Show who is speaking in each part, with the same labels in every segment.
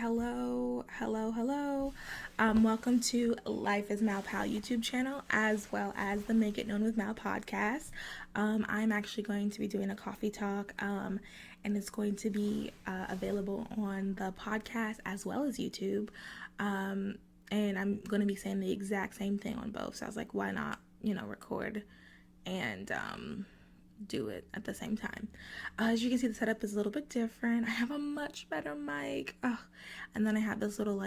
Speaker 1: hello. Welcome to Life is Mal Pal YouTube channel, as well as the Make It Known with Mal podcast. I'm actually going to be doing a coffee talk, and it's going to be available on the podcast as well as YouTube. And I'm going to be saying the exact same thing on both. So I was like, why not, record and do it at the same time. As you can see, the setup is a little bit different. I have a much better mic. And then I have this little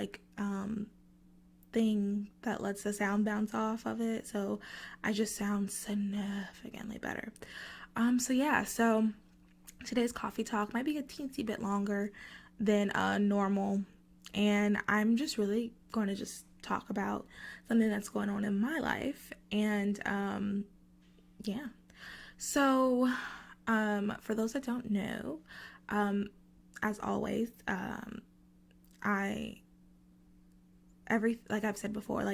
Speaker 1: thing that lets the sound bounce off of it. So I just sound significantly better. So today's coffee talk might be a teensy bit longer than normal. And I'm just really going to just talk about something that's going on in my life. And So, for those that don't know, as always, like I've said before,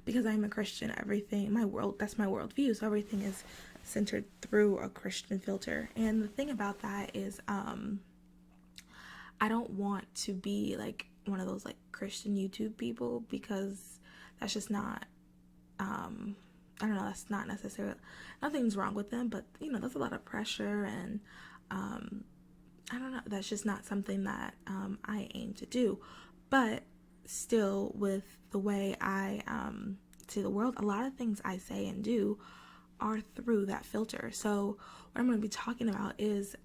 Speaker 1: because I'm a Christian, that's my worldview. So everything is centered through a Christian filter. And the thing about that is, I don't want to be like one of those Christian YouTube people, because that's just not, that's not necessarily, nothing's wrong with them, but there's a lot of pressure, and that's just not something that I aim to do. But still, with the way I see the world, a lot of things I say and do are through that filter. So what I'm going to be talking about is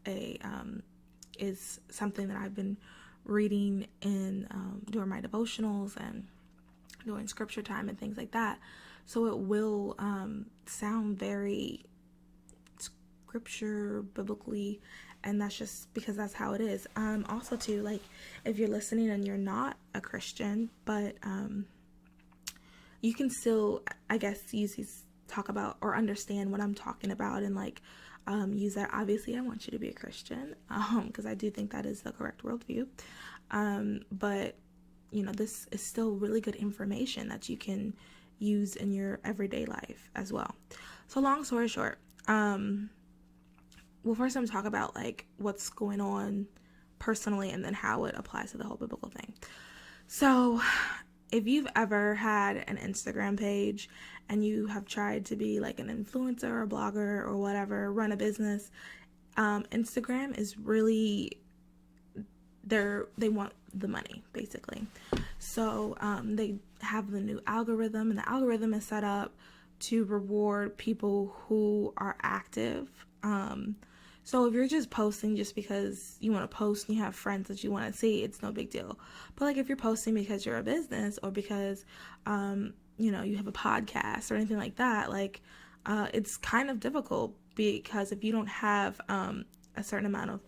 Speaker 1: is something that I've been reading in during my devotionals and during scripture time and things like that. So it will sound very scripture, biblically, and that's just because that's how it is. Also too, if you're listening and you're not a Christian, but you can still, I guess, talk about or understand what I'm talking about, and use that. Obviously, I want you to be a Christian, because I do think that is the correct worldview. But this is still really good information that you can use in your everyday life as well. So long story short, first I'm going to talk about what's going on personally, and then how it applies to the whole biblical thing. So if you've ever had an Instagram page and you have tried to be an influencer or a blogger or whatever, run a business, Instagram is really, they want the money, basically. So they have the new algorithm, and the algorithm is set up to reward people who are active. So if you're just posting just because you want to post and you have friends that you want to see, it's no big deal. But if you're posting because you're a business, or because you have a podcast or anything like that, it's kind of difficult, because if you don't have a certain amount of,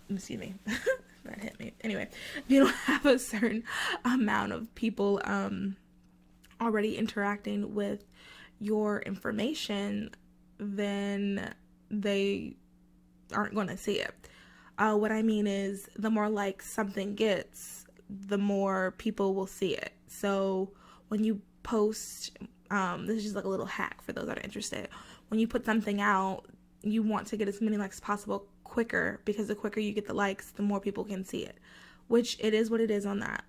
Speaker 1: excuse me, that hit me. Anyway, if you don't have a certain amount of people already interacting with your information, then they aren't going to see it. What I mean is, the more likes something gets, the more people will see it. So when you post, this is just a little hack for those that are interested. When you put something out, you want to get as many likes as possible quicker, because the quicker you get the likes, the more people can see it, which it is what it is on that.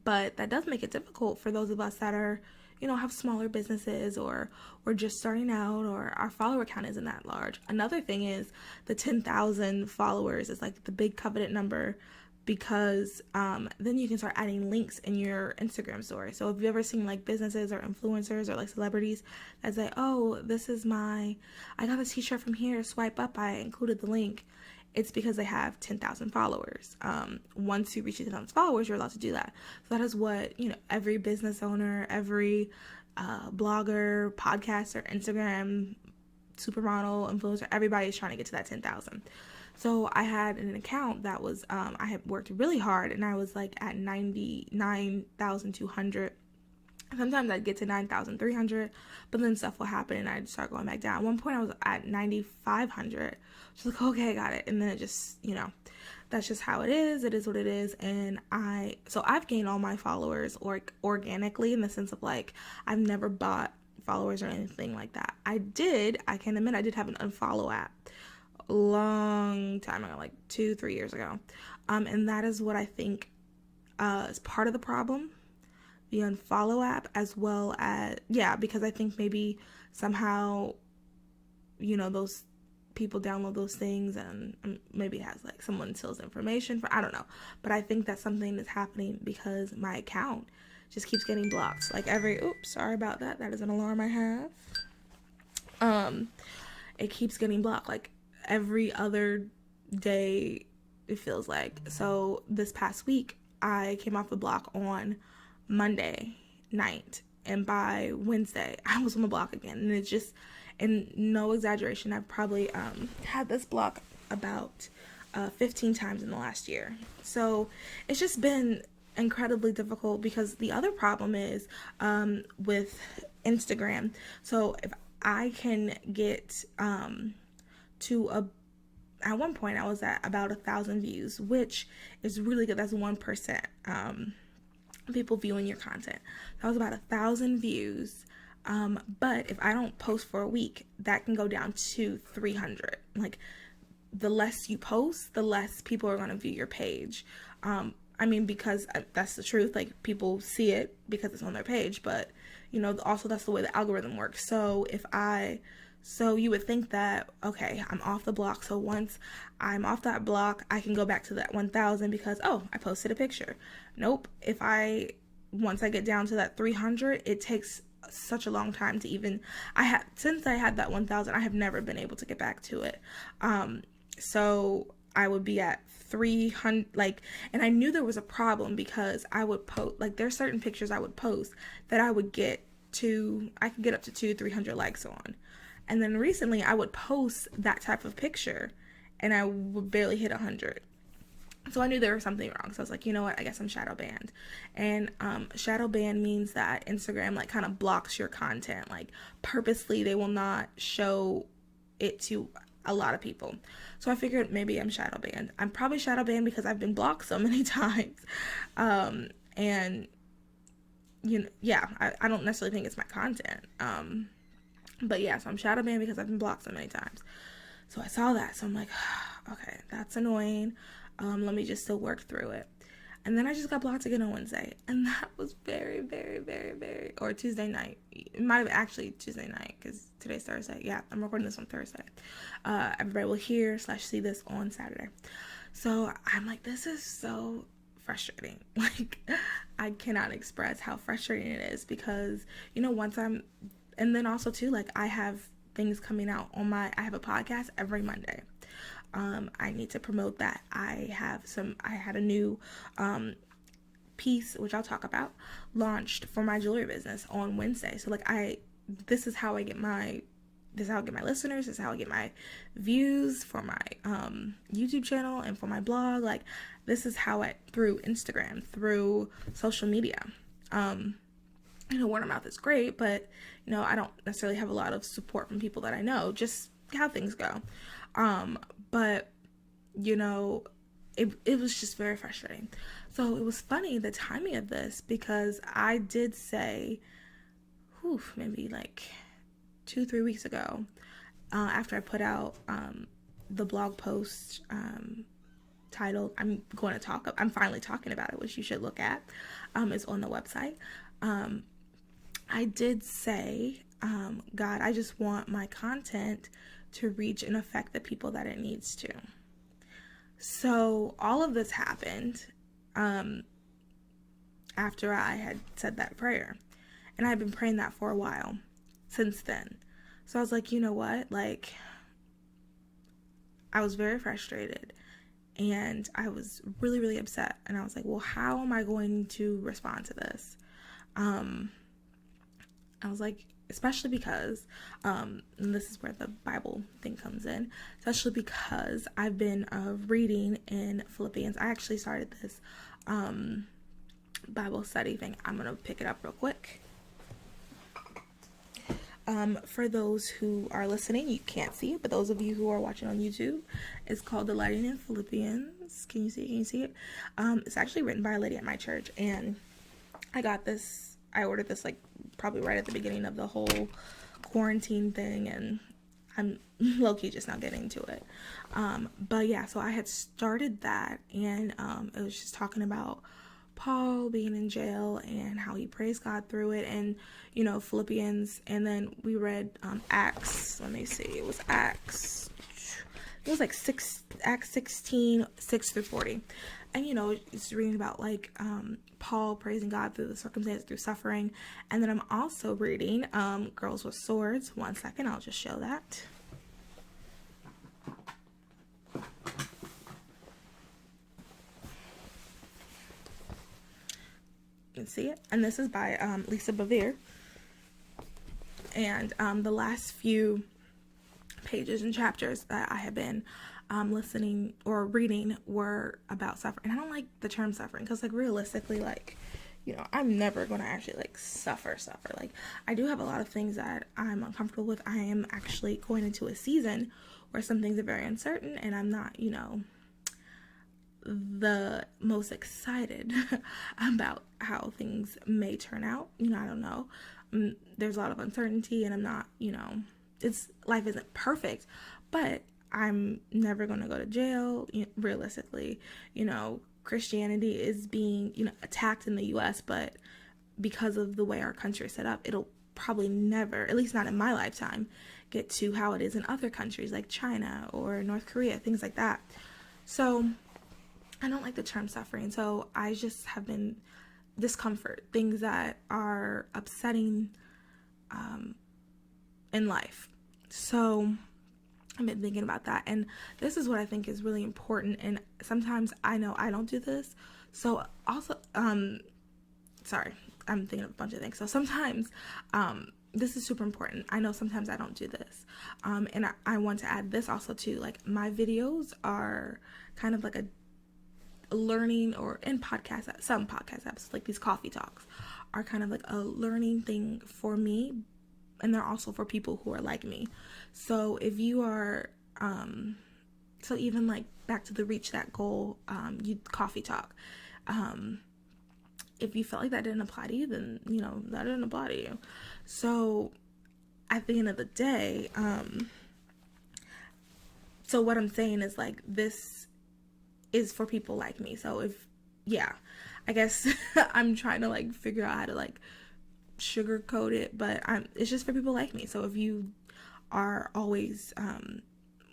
Speaker 1: But that does make it difficult for those of us that are, have smaller businesses, or we're just starting out, or our follower count isn't that large. Another thing is, the 10,000 followers is the big coveted number, because then you can start adding links in your Instagram story. So if you've ever seen businesses or influencers or celebrities that say, oh, I got this t-shirt from here, swipe up, I included the link. It's because they have 10,000 followers. Once you reach 10,000 followers, you're allowed to do that. So that is what, every business owner, every blogger, podcaster, Instagram, supermodel, influencer, everybody is trying to get to that 10,000. So I had an account that was, I had worked really hard, and I was at 99,200. Sometimes I'd get to 9,300, but then stuff will happen and I'd start going back down. At one point I was at 9,500. So okay, I got it. And then it just, that's just how it is. It is what it is. And I've gained all my followers organically, in the sense of I've never bought followers or anything like that. I can admit I did have an unfollow app. long time ago, like 2-3 years ago. And that is what I think is part of the problem, the unfollow app, as well as, because I think maybe somehow, those people download those things and maybe it has like someone steals information I don't know, but I think that something is happening because my account just keeps getting blocked. Like sorry about that. That is an alarm I have. It keeps getting blocked like every other day, it feels like. So this past week, I came off the block on Monday night, and by Wednesday, I was on the block again. And it's just, and no exaggeration, I've probably had this block about 15 times in the last year. So it's just been incredibly difficult because the other problem is with Instagram. So if I can get at one point I was at about 1,000 views, which is really good. That's 1% people viewing your content. That was about 1,000 views. But if I don't post for a week, that can go down to 300. Like, the less you post, the less people are going to view your page. Because that's the truth. Like, people see it because it's on their page, but also that's the way the algorithm works. So you would think that, okay, I'm off the block. So once I'm off that block, I can go back to that 1,000 because, I posted a picture. Nope. Once I get down to that 300, it takes such a long time to even, since I had that 1,000, I have never been able to get back to it. So I would be at 300, and I knew there was a problem because I would post, there's certain pictures I would post that I could get up to 200-300 likes on. And then recently I would post that type of picture and I would barely hit 100. So I knew there was something wrong. So I was like, you know what? I guess I'm shadow banned. And shadow ban means that Instagram kind of blocks your content. Purposely, they will not show it to a lot of people. So I figured maybe I'm shadow banned. I'm probably shadow banned because I've been blocked so many times. I don't necessarily think it's my content. But yeah, so I'm shadow banned because I've been blocked so many times. So I saw that. So I'm like, okay, that's annoying. Let me just still work through it. And then I just got blocked again on Wednesday. And that was very, very, very, very, or Tuesday night. It might have actually Tuesday night because today's Thursday. Yeah, I'm recording this on Thursday. Everybody will hear/see this on Saturday. So I'm like, this is so frustrating. I cannot express how frustrating it is because, and then also too, I have things coming out I have a podcast every Monday. I need to promote that. I had a new piece, which I'll talk about, launched for my jewelry business on Wednesday. So this is how I get my listeners. This is how I get my views for my YouTube channel and for my blog. This is how through Instagram, through social media. Word of mouth is great, but I don't necessarily have a lot of support from people that I know, just how things go. But it was just very frustrating. So it was funny, the timing of this, because I did say, maybe 2-3 weeks ago, after I put out the blog post titled, I'm finally talking about it, which you should look at. It's on the website. I did say, God, I just want my content to reach and affect the people that it needs to. So all of this happened after I had said that prayer. And I've been praying that for a while since then. So I was like, you know what? I was very frustrated and I was really, really upset. And I was like, well, how am I going to respond to this? I was like, especially because, and this is where the Bible thing comes in, especially because I've been reading in Philippians. I actually started this Bible study thing. I'm going to pick it up real quick. For those who are listening, you can't see it, but those of you who are watching on YouTube, it's called Delighting in Philippians. Can you see it? It's actually written by a lady at my church, and I ordered this probably right at the beginning of the whole quarantine thing, and I'm low-key just not getting to it. But yeah, so I had started that, and it was just talking about Paul being in jail and how he praised God through it, and Philippians, and then we read Acts. Let me see, it was Acts. It was like Acts 16, 6 through 40. And it's reading about like Paul praising God through the circumstance, through suffering. And then I'm also reading Girls with Swords. One second, I'll just show that. You can see it. And this is by Lisa Bevere. And the last few pages and chapters that I have been listening or reading were about suffering. And I don't like the term suffering because, like, realistically, like, I'm never going to actually like suffer. Like, I do have a lot of things that I'm uncomfortable with. I am actually going into a season where some things are very uncertain, and I'm not, the most excited about how things may turn out. I don't know. There's a lot of uncertainty, and I'm not, life isn't perfect, but I'm never going to go to jail. Realistically, Christianity is being, attacked in the U.S., but because of the way our country is set up, it'll probably never, at least not in my lifetime, get to how it is in other countries like China or North Korea, things like that. So I don't like the term suffering. So I just have been discomfort, things that are upsetting in life. So I've been thinking about that, and this is what I think is really important. And sometimes I know I don't do this. So also, sorry, I'm thinking of a bunch of things. So sometimes, this is super important. I know sometimes I don't do this. And I want to add this also too. Like, my videos are kind of like a learning, or in podcasts, some podcast apps, like these coffee talks are kind of like a learning thing for me. And they're also for people who are like me. So if you are, so even like back to the reach that goal, you coffee talk. If you felt like that didn't apply to you, then, that didn't apply to you. So at the end of the day, so what I'm saying is, like, this is for people like me. So I guess I'm trying to like figure out how to like sugarcoat it, but it's just for people like me. So if you are always,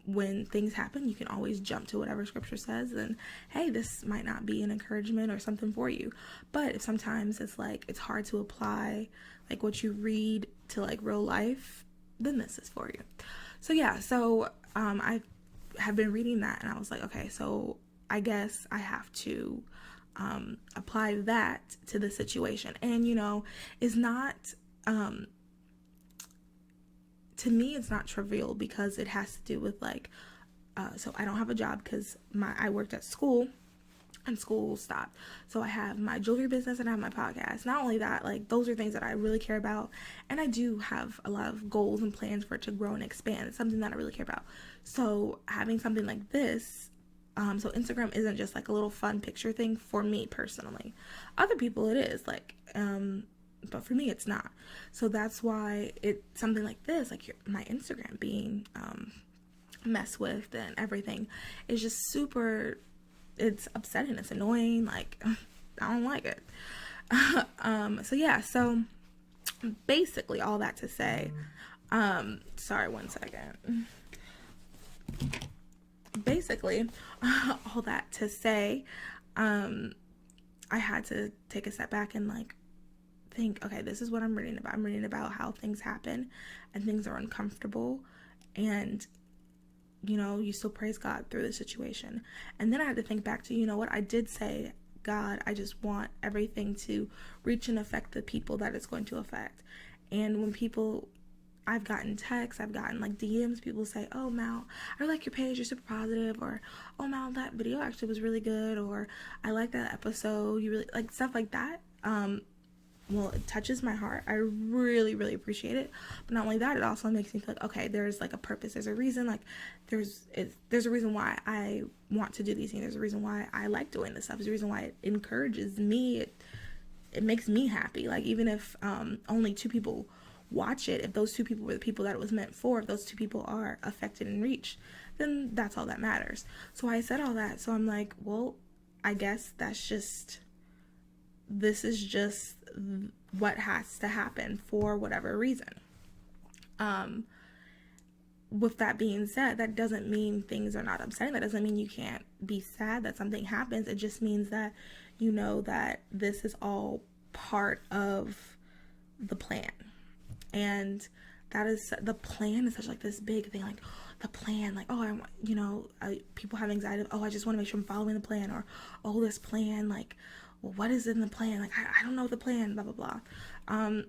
Speaker 1: when things happen, you can always jump to whatever scripture says, and hey, this might not be an encouragement or something for you. But if sometimes it's like it's hard to apply like what you read to like real life, then this is for you. So I have been reading that, and I was like, okay, so I guess I have to apply that to the situation. And it's not, to me, it's not trivial, because it has to do with like, so I don't have a job because I worked at school, and school stopped. So I have my jewelry business and I have my podcast. Not only that, like, those are things that I really care about, and I do have a lot of goals and plans for it to grow and expand. It's something that I really care about. So having something like this, so Instagram isn't just like a little fun picture thing for me personally. Other people it is, like, but for me it's not. So that's why something like this, like my Instagram being messed with and everything, is just super, it's upsetting, it's annoying, like, I don't like it. So basically all that to say, sorry, one second. Basically, all that to say, I had to take a step back and like think, okay, this is what I'm reading about. I'm reading about how things happen and things are uncomfortable, and you still praise God through the situation. And then I had to think back to, what I did say, God, I just want everything to reach and affect the people that it's going to affect. And when I've gotten texts, I've gotten like DMs, people say, oh, Mal, I like your page, you're super positive, or oh, Mal, that video actually was really good, or I like that episode, you really, like, stuff like that. Well, it touches my heart. I really, really appreciate it. But not only that, it also makes me feel like, okay, there's like a purpose, there's a reason, like there's a reason why I want to do these things, there's a reason why I like doing this stuff, there's a reason why it encourages me, it makes me happy. Like, even if only 2 people watch it, if those two people were the people that it was meant for, if those two people are affected and reached, then that's all that matters. So I said all that. So I'm like, well, I guess this is just what has to happen for whatever reason. With that being said, that doesn't mean things are not upsetting. That doesn't mean you can't be sad that something happens. It just means that you know that this is all part of the plan. And that is, the plan is such like this big thing, like the plan, like, oh, I want, people have anxiety of, oh, I just want to make sure I'm following the plan, or, oh, this plan, like, well, what is in the plan? Like, I don't know the plan, blah, blah, blah.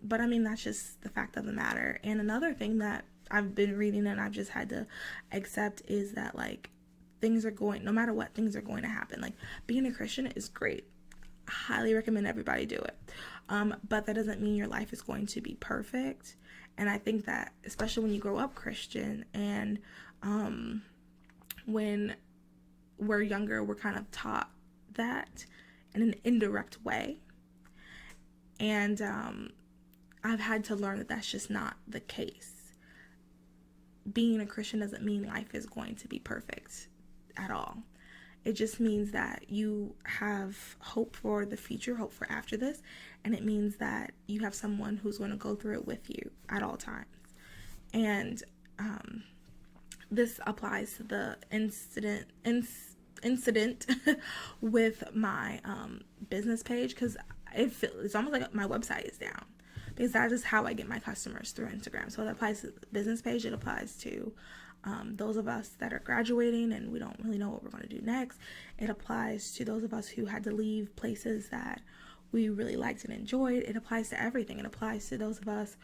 Speaker 1: But I mean, that's just the fact of the matter. And another thing that I've been reading and I've just had to accept is that, like, no matter what, things are going to happen. Like, being a Christian is great. I highly recommend everybody do it. But that doesn't mean your life is going to be perfect. And I think that, especially when you grow up Christian and when we're younger, we're kind of taught that in an indirect way. And I've had to learn that that's just not the case. Being a Christian doesn't mean life is going to be perfect at all. It just means that you have hope for the future, hope for after this, and it means that you have someone who's going to go through it with you at all times. And this applies to the incident with my business page, because it's almost like my website is down, because that is how I get my customers, through Instagram. So that applies to the business page. It applies to those of us that are graduating and we don't really know what we're going to do next. It applies to those of us who had to leave places that we really liked and enjoyed. It applies to everything. It applies to those of us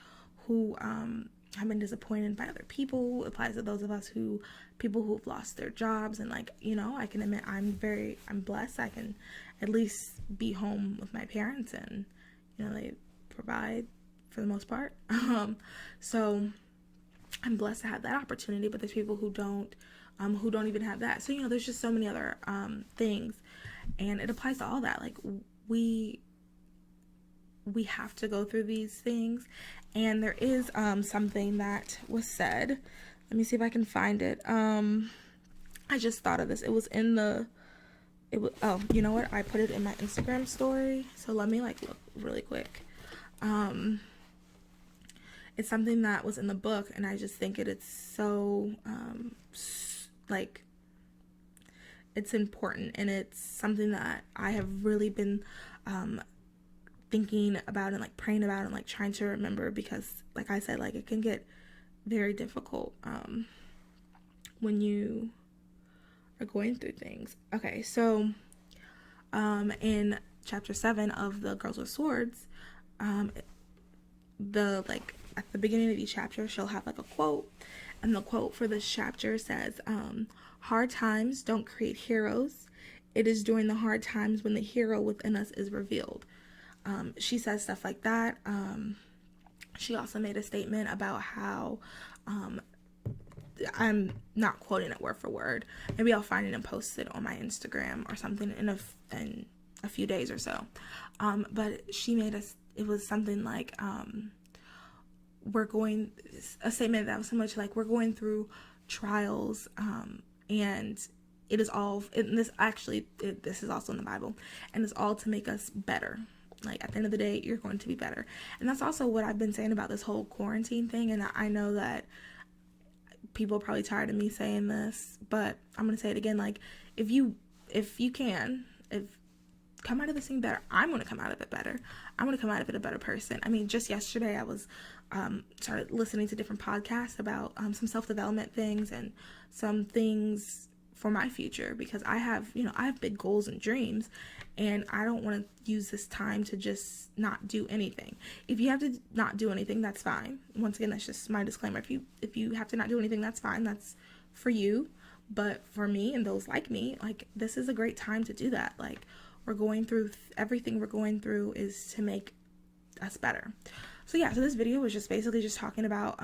Speaker 1: who have been disappointed by other people. It applies to those of us people who've lost their jobs. And, like, I can admit I'm blessed. I can at least be home with my parents, and they provide for the most part. So I'm blessed to have that opportunity, but there's people who don't even have that. So, there's just so many other things, and it applies to all that. Like, we have to go through these things. And there is something that was said. Let me see if I can find it. I just thought of this. It was you know what? I put it in my Instagram story. So let me look really quick. It's something that was in the book, and I just think it's so it's important, and it's something that I have really been thinking about and praying about and trying to remember, because like I said, it can get very difficult when you are going through things. Okay, so in chapter 7 of the Girls with Swords, at the beginning of each chapter, she'll have a quote, and the quote for this chapter says, hard times don't create heroes. It is during the hard times when the hero within us is revealed. She says stuff like that. She also made a statement about how, I'm not quoting it word for word. Maybe I'll find it and post it on my Instagram or something in a few days or so. But she made it was something like, a statement that was similar to we're going through trials, and it is all, and this is also in the Bible, and it's all to make us better. At the end of the day, you're going to be better. And that's also what I've been saying about this whole quarantine thing. And I know that people are probably tired of me saying this, but I'm going to say it again. If you can come out of this thing better, I'm going to come out of it better. I'm going to come out of it a better person. I mean, just yesterday I was started listening to different podcasts about some self-development things and some things for my future, because I have big goals and dreams, and I don't want to use this time to just not do anything. If you have to not do anything, that's fine. Once again, that's just my disclaimer. If you have to not do anything, that's fine. That's for you. But for me and those like me, this is a great time to do that. We're going through everything we're going through is to make us better. So yeah, so this video was just basically just talking about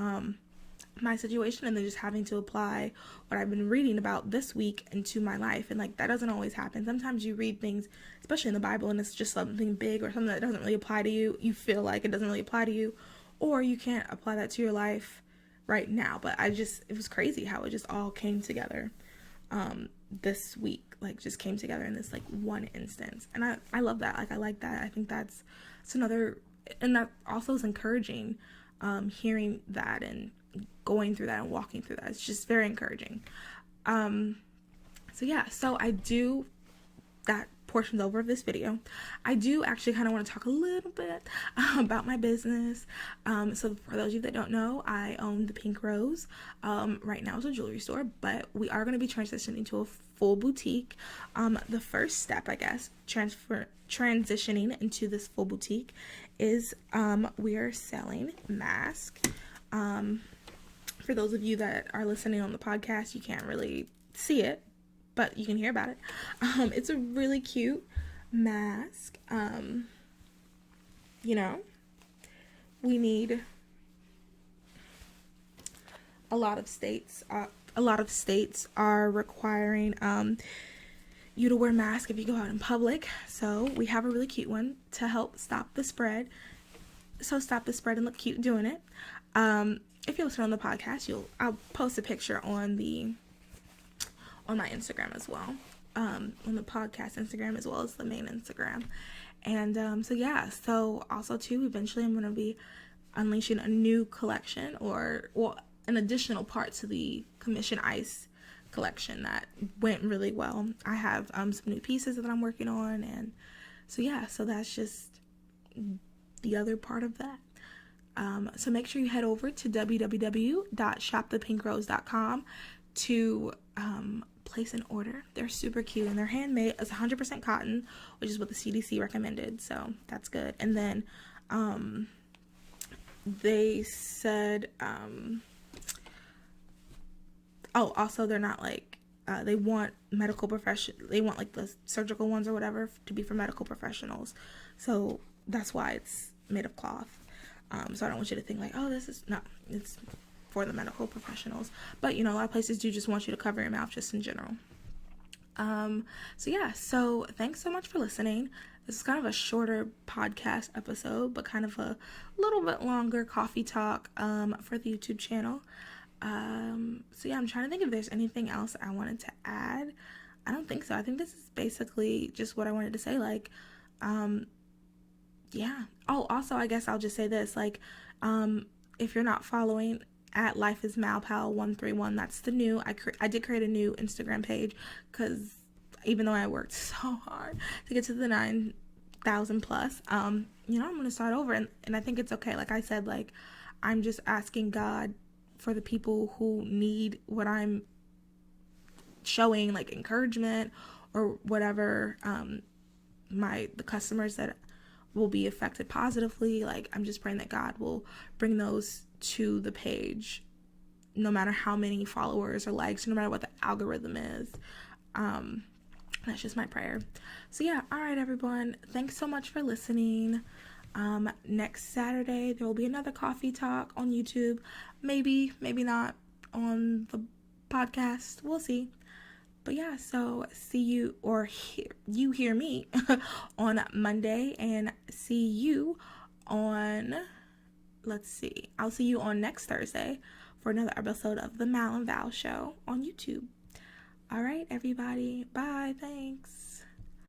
Speaker 1: my situation, and then just having to apply what I've been reading about this week into my life. And that doesn't always happen. Sometimes you read things, especially in the Bible, and it's just something big or something that doesn't really apply to you. You feel like it doesn't really apply to you, or you can't apply that to your life right now. But it was crazy how it just all came together this week, like just came together in this like one instance. And I love that. Like I like that. I think that's another, and that also is encouraging, hearing that and going through that and walking through that. It's just very encouraging. So yeah, so I do, that portion's over of this video. I do actually kind of want to talk a little bit about my business. So for those of you that don't know, I own the Pink Rose. Right now it's a jewelry store, but we are going to be transitioning to a full boutique. The first step, I guess, transitioning into this full boutique is we are selling masks. For those of you that are listening on the podcast, you can't really see it, but you can hear about it. It's a really cute mask. You know, we need a lot of states are requiring you to wear masks if you go out in public. So we have a really cute one to help stop the spread. So stop the spread and look cute doing it. If you're listening on the podcast, I'll post a picture on my Instagram as well, on the podcast Instagram as well as the main Instagram. And so yeah, so also too, eventually I'm going to be unleashing a new collection, or an additional part to the Commission Ice collection that went really well. I have some new pieces that I'm working on, and so yeah, so that's just the other part of that. So make sure you head over to www.shopthepinkrose.com to place an order. They're super cute and they're handmade. It's 100% cotton, which is what the CDC recommended, so that's good. And then they said also they're not like they want like the surgical ones or whatever to be for medical professionals, so that's why it's made of cloth. So I don't want you to think like, oh, it's for the medical professionals. But, a lot of places do just want you to cover your mouth just in general. So yeah, so thanks so much for listening. This is kind of a shorter podcast episode, but kind of a little bit longer coffee talk for the YouTube channel. So yeah, I'm trying to think if there's anything else I wanted to add. I don't think so. I think this is basically just what I wanted to say. Like, yeah. Oh, also, I guess I'll just say this, like, if you're not following at Life is Malpal 131, that's the new, I did create a new Instagram page, because even though I worked so hard to get to the 9,000 plus, I'm going to start over, and I think it's okay. Like I said, like, I'm just asking God for the people who need what I'm showing, like encouragement or whatever, the customers that will be affected positively. Like, I'm just praying that God will bring those to the page, no matter how many followers or likes, no matter what the algorithm is. That's just my prayer. So yeah, all right, everyone, thanks so much for listening. Next Saturday there will be another coffee talk on YouTube, maybe not on the podcast, we'll see. But yeah, so see you, or you hear me on Monday, and see you on, I'll see you on next Thursday for another episode of the Mal and Val Show on YouTube. All right, everybody. Bye. Thanks.